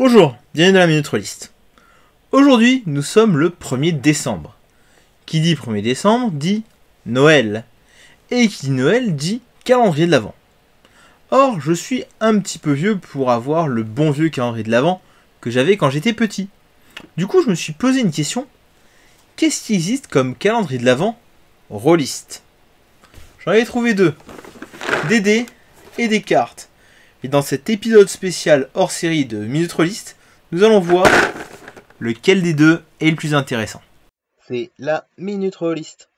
Bonjour, bienvenue dans la Minute Rollist. Aujourd'hui, nous sommes le 1er décembre. Qui dit 1er décembre dit Noël. Et qui dit Noël dit calendrier de l'Avent. Or, je suis un petit peu vieux pour avoir le bon vieux calendrier de l'Avent que j'avais quand j'étais petit. Du coup, je me suis posé une question. Qu'est-ce qui existe comme calendrier de l'Avent Rollist? J'en avais trouvé deux. Des dés et des cartes. Et dans cet épisode spécial hors série de Minute Rollist, nous allons voir lequel des deux est le plus intéressant. C'est la Minute Rollist.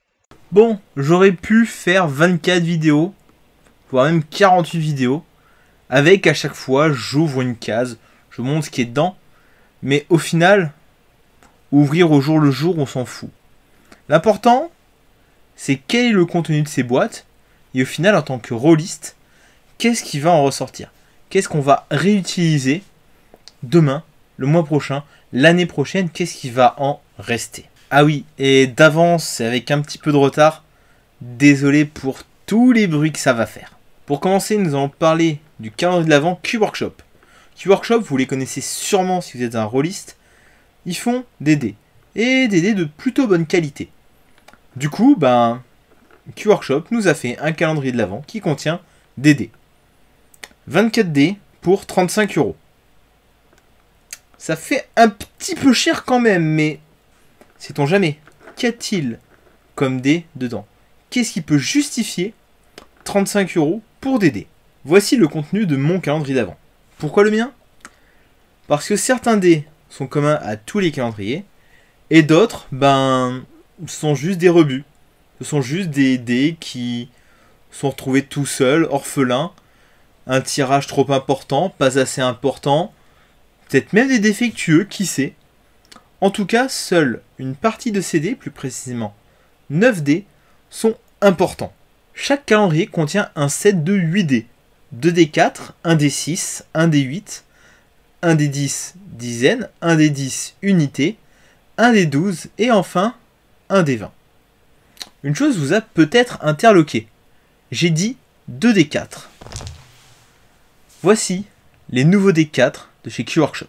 Bon, j'aurais pu faire 24 vidéos, voire même 48 vidéos, avec à chaque fois, j'ouvre une case, je montre ce qui est dedans, mais au final, ouvrir au jour le jour, on s'en fout. L'important, c'est quel est le contenu de ces boîtes, et au final, en tant que rolliste, qu'est-ce qui va en ressortir? Qu'est-ce qu'on va réutiliser demain, le mois prochain, l'année prochaine? Qu'est-ce qui va en rester? Ah oui, et d'avance, avec un petit peu de retard, désolé pour tous les bruits que ça va faire. Pour commencer, nous allons parler du calendrier de l'Avent Q-Workshop. Q-Workshop, vous les connaissez sûrement si vous êtes un rolliste. Ils font des dés, et des dés de plutôt bonne qualité. Du coup, Q-Workshop nous a fait un calendrier de l'Avent qui contient des dés. 24 dés pour 35 €. Ça fait un petit peu cher quand même, mais sait-on jamais? Qu'a-t-il comme dés dedans? Qu'est-ce qui peut justifier 35 € pour des dés? Voici le contenu de mon calendrier d'Avent. Pourquoi le mien? Parce que certains dés sont communs à tous les calendriers, et d'autres, sont juste des rebuts. Ce sont juste des dés qui sont retrouvés tout seuls, orphelins, un tirage trop important, pas assez important, peut-être même des défectueux, qui sait. En tout cas, seule une partie de ces dés, plus précisément 9 dés, sont importants. Chaque calendrier contient un set de 8 dés. 2 dés 4, 1 dés 6, 1 dés 8, 1 dés 10 dizaines, 1 dés 10 unités, 1 dés 12 et enfin 1 dés 20. Une chose vous a peut-être interloqué. J'ai dit 2 dés 4. Voici les nouveaux dés 4 de chez Q-Workshop.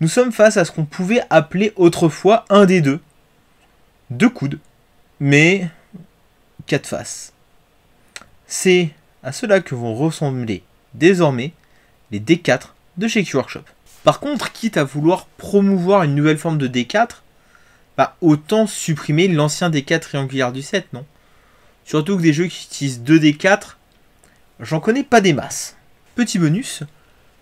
Nous sommes face à ce qu'on pouvait appeler autrefois un dés 2. 2 coudes, mais 4 faces. C'est à cela que vont ressembler désormais les dés 4 de chez Q-Workshop. Par contre, quitte à vouloir promouvoir une nouvelle forme de dés 4, autant supprimer l'ancien dés 4 triangulaire du set, non? Surtout que des jeux qui utilisent 2 dés 4, j'en connais pas des masses. Petit bonus,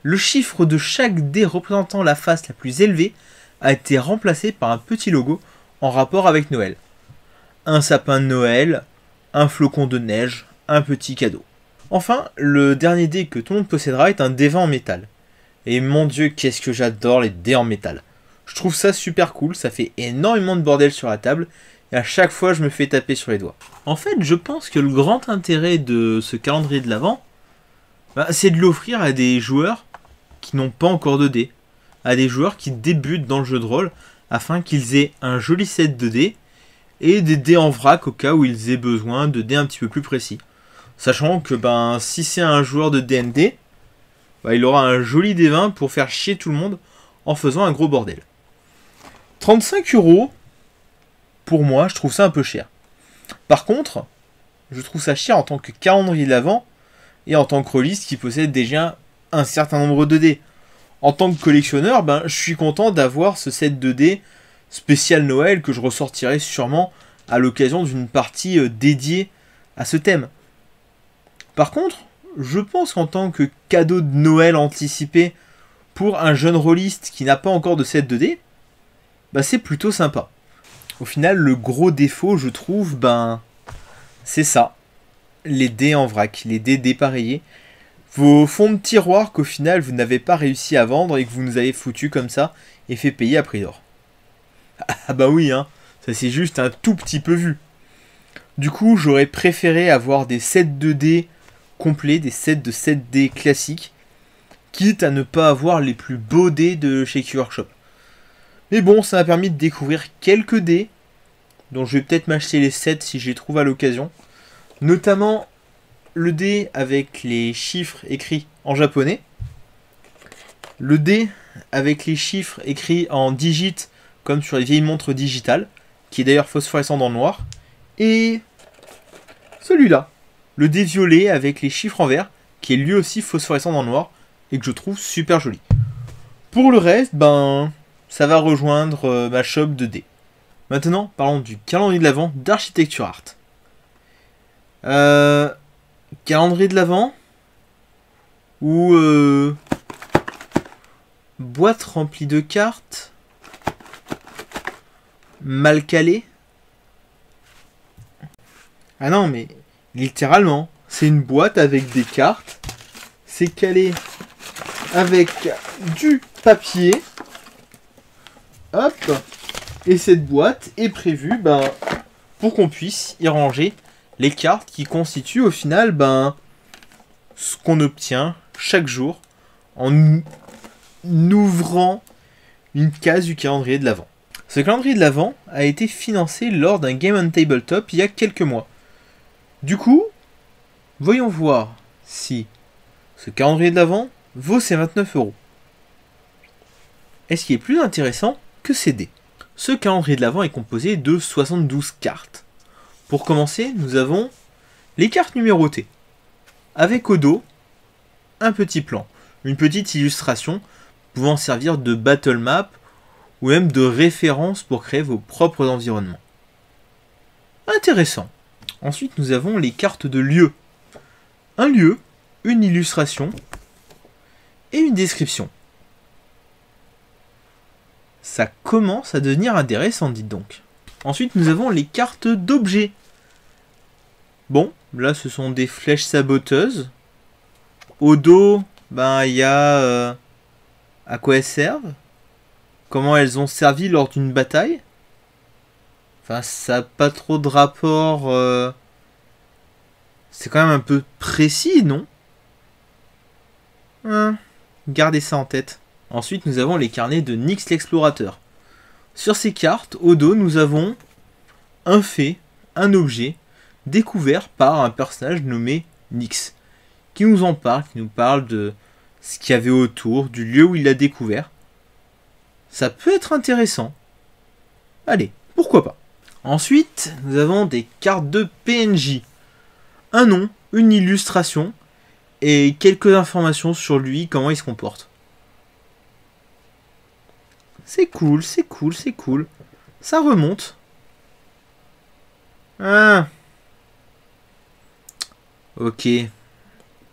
le chiffre de chaque dé représentant la face la plus élevée a été remplacé par un petit logo en rapport avec Noël. Un sapin de Noël, un flocon de neige, un petit cadeau. Enfin, le dernier dé que tout le monde possédera est un dé 20 en métal. Et mon dieu, qu'est-ce que j'adore les dés en métal. Je trouve ça super cool, ça fait énormément de bordel sur la table, et à chaque fois je me fais taper sur les doigts. En fait, je pense que le grand intérêt de ce calendrier de l'Avent, c'est de l'offrir à des joueurs qui n'ont pas encore de dés, à des joueurs qui débutent dans le jeu de rôle, afin qu'ils aient un joli set de dés, et des dés en vrac au cas où ils aient besoin de dés un petit peu plus précis. Sachant que si c'est un joueur de D&D, il aura un joli dé 20 pour faire chier tout le monde en faisant un gros bordel. 35 €, pour moi, je trouve ça un peu cher. Par contre, je trouve ça cher en tant que calendrier de l'Avent et en tant que rolliste qui possède déjà un certain nombre de dés. En tant que collectionneur, je suis content d'avoir ce set de dés spécial Noël que je ressortirai sûrement à l'occasion d'une partie dédiée à ce thème. Par contre, je pense qu'en tant que cadeau de Noël anticipé pour un jeune rolliste qui n'a pas encore de set de dés, c'est plutôt sympa. Au final, le gros défaut, je trouve, c'est ça. Les dés en vrac, les dés dépareillés. Vos fonds de tiroir qu'au final, vous n'avez pas réussi à vendre et que vous nous avez foutu comme ça et fait payer à prix d'or. Ah oui, ça c'est juste un tout petit peu vu. Du coup, j'aurais préféré avoir des sets de dés complets, des sets de 7 dés classiques, quitte à ne pas avoir les plus beaux dés de chez Q-Workshop. Mais bon, ça m'a permis de découvrir quelques dés, dont je vais peut-être m'acheter les 7 si je les trouve à l'occasion. Notamment le dé avec les chiffres écrits en japonais. Le dé avec les chiffres écrits en digits comme sur les vieilles montres digitales, qui est d'ailleurs phosphorescent dans le noir. Et celui-là, le dé violet avec les chiffres en vert, qui est lui aussi phosphorescent dans le noir et que je trouve super joli. Pour le reste, ben, ça va rejoindre ma shop de dés. Maintenant, parlons du calendrier de l'Avent d'Architecture Art. Calendrier de l'Avent ou boîte remplie de cartes mal calée. Ah non, mais littéralement, c'est une boîte avec des cartes. C'est calé avec du papier. Hop. Et cette boîte est prévue pour qu'on puisse y ranger les cartes qui constituent au final ce qu'on obtient chaque jour en ouvrant une case du calendrier de l'Avent. Ce calendrier de l'Avent a été financé lors d'un Game on Tabletop il y a quelques mois. Du coup, voyons voir si ce calendrier de l'Avent vaut ses 29 €. Est-ce qu'il est plus intéressant que ces dés? Ce calendrier de l'Avent est composé de 72 cartes. Pour commencer, nous avons les cartes numérotées, avec au dos un petit plan, une petite illustration pouvant servir de battle map ou même de référence pour créer vos propres environnements. Intéressant. Ensuite, nous avons les cartes de lieu. Un lieu, une illustration et une description. Ça commence à devenir intéressant, dites donc. Ensuite, nous avons les cartes d'objets. Bon, là, ce sont des flèches saboteuses. Au dos, il y a à quoi elles servent, comment elles ont servi lors d'une bataille. Enfin, ça n'a pas trop de rapport. C'est quand même un peu précis, non? Gardez ça en tête. Ensuite, nous avons les carnets de Nyx l'explorateur. Sur ces cartes, au dos, nous avons un fait, un objet, découvert par un personnage nommé Nyx, qui nous en parle, qui nous parle de ce qu'il y avait autour, du lieu où il l'a découvert. Ça peut être intéressant. Allez, pourquoi pas. Ensuite, nous avons des cartes de PNJ. Un nom, une illustration, et quelques informations sur lui, comment il se comporte. C'est cool, c'est cool, c'est cool. Ça remonte. Ah. Ok.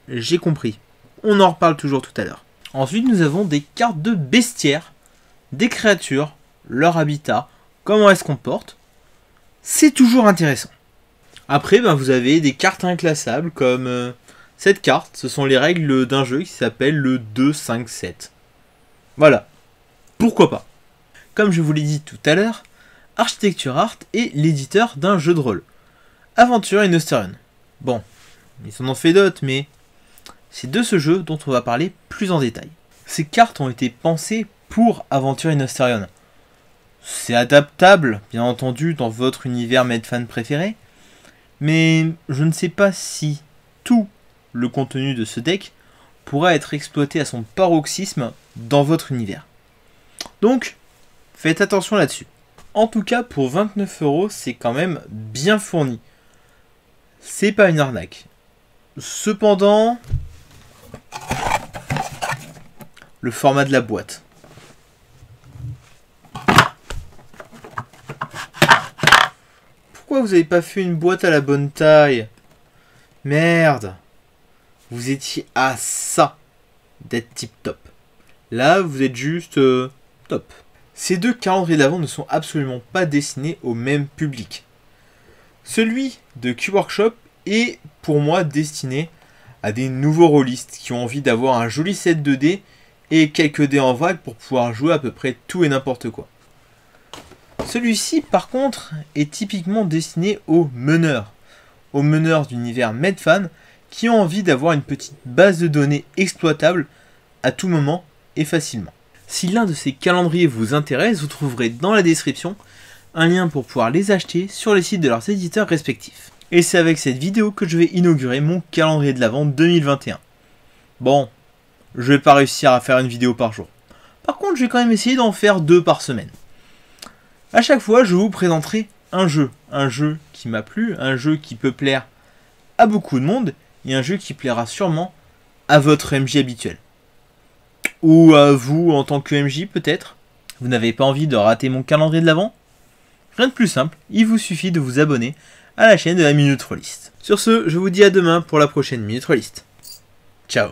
J'ai compris. On en reparle toujours tout à l'heure. Ensuite, nous avons des cartes de bestiaires, des créatures, leur habitat, comment elles se comportent. C'est toujours intéressant. Après, vous avez des cartes inclassables comme cette carte. Ce sont les règles d'un jeu qui s'appelle le 2-5-7. Voilà. Pourquoi pas? Comme je vous l'ai dit tout à l'heure, Architecture Art est l'éditeur d'un jeu de rôle. Aventure in Ostarion. Bon, ils en ont fait d'autres, mais c'est de ce jeu dont on va parler plus en détail. Ces cartes ont été pensées pour Aventure in Ostarion. C'est adaptable, bien entendu, dans votre univers Medfan préféré, mais je ne sais pas si tout le contenu de ce deck pourra être exploité à son paroxysme dans votre univers. Donc, faites attention là-dessus. En tout cas, pour 29 €, c'est quand même bien fourni. C'est pas une arnaque. Cependant, le format de la boîte. Pourquoi vous n'avez pas fait une boîte à la bonne taille? Merde. Vous étiez à ça d'être tip top. Là, vous êtes juste top. Ces deux calendriers d'Avent ne sont absolument pas destinés au même public. Celui de Q-Workshop est pour moi destiné à des nouveaux rôlistes qui ont envie d'avoir un joli set de dés et quelques dés en vrac pour pouvoir jouer à peu près tout et n'importe quoi. Celui-ci par contre est typiquement destiné aux meneurs d'univers Medfan qui ont envie d'avoir une petite base de données exploitable à tout moment et facilement. Si l'un de ces calendriers vous intéresse, vous trouverez dans la description un lien pour pouvoir les acheter sur les sites de leurs éditeurs respectifs. Et c'est avec cette vidéo que je vais inaugurer mon calendrier de l'Avent 2021. Bon, je vais pas réussir à faire une vidéo par jour. Par contre, je vais quand même essayer d'en faire 2 par semaine. À chaque fois, je vous présenterai un jeu qui m'a plu, un jeu qui peut plaire à beaucoup de monde, et un jeu qui plaira sûrement à votre MJ habituel. Ou à vous en tant que MJ peut-être. Vous n'avez pas envie de rater mon calendrier de l'Avent? Rien de plus simple, il vous suffit de vous abonner à la chaîne de la Minute Rollist. Sur ce, je vous dis à demain pour la prochaine Minute Rollist. Ciao.